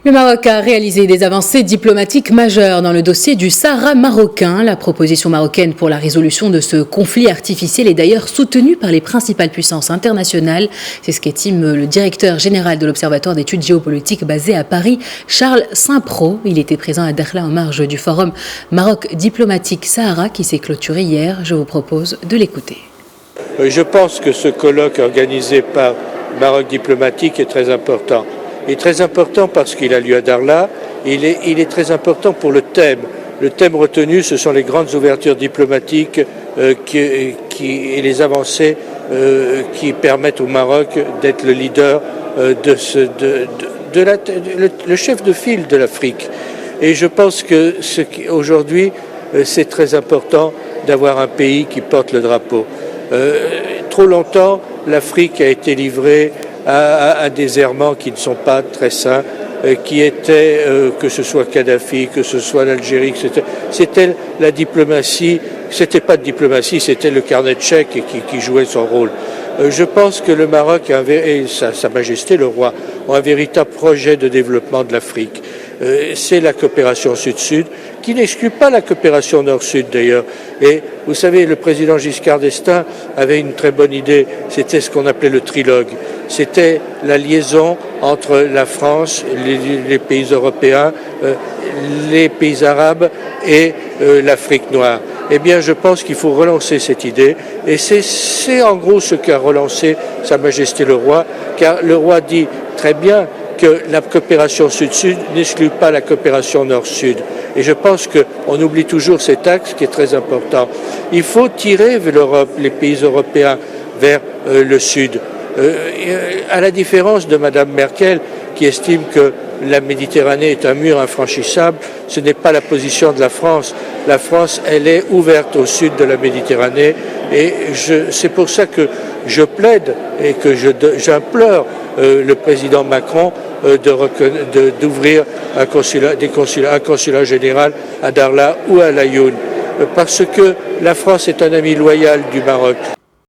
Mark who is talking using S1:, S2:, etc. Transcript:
S1: Le Maroc a réalisé des avancées diplomatiques majeures dans le dossier du Sahara marocain. La proposition marocaine pour la résolution de ce conflit artificiel est d'ailleurs soutenue par les principales puissances internationales. C'est ce qu'estime le directeur général de l'Observatoire d'études géopolitiques basé à Paris, Charles Saint-Pro. Il était présent à Dakhla en marge du forum Maroc diplomatique Sahara qui s'est clôturé hier. Je vous propose de l'écouter.
S2: Je pense que ce colloque organisé par Maroc diplomatique est très important. Il est très important parce qu'il a lieu à Dakhla. Il est très important pour le thème. Le thème retenu, ce sont les grandes ouvertures diplomatiques et les avancées qui permettent au Maroc d'être le leader, le chef de file de l'Afrique. Et je pense que aujourd'hui, c'est très important d'avoir un pays qui porte le drapeau. Trop longtemps, l'Afrique a été livrée à des errements qui ne sont pas très sains, qui étaient, que ce soit Kadhafi, que ce soit l'Algérie, c'était la diplomatie, c'était pas de diplomatie, c'était le carnet de chèques qui jouait son rôle. Je pense que le Maroc et Sa Majesté le Roi ont un véritable projet de développement de l'Afrique. C'est la coopération Sud-Sud, qui n'exclut pas la coopération Nord-Sud d'ailleurs. Et vous savez, le président Giscard d'Estaing avait une très bonne idée, c'était ce qu'on appelait le trilogue. C'était la liaison entre la France, les pays européens, les pays arabes et l'Afrique noire. Eh bien, je pense qu'il faut relancer cette idée. Et c'est en gros ce qu'a relancé Sa Majesté le Roi, car le Roi dit très bien que la coopération Sud-Sud n'exclut pas la coopération Nord-Sud. Et je pense qu'on oublie toujours cet axe qui est très important. Il faut tirer l'Europe, les pays européens, vers le Sud. À la différence de Mme Merkel, qui estime que la Méditerranée est un mur infranchissable, ce n'est pas la position de la France. La France, elle est ouverte au sud de la Méditerranée et c'est pour ça que je plaide et que j'implore le président Macron d'ouvrir un consulat général à Dakhla ou à Laayoune, parce que la France est un ami loyal du Maroc.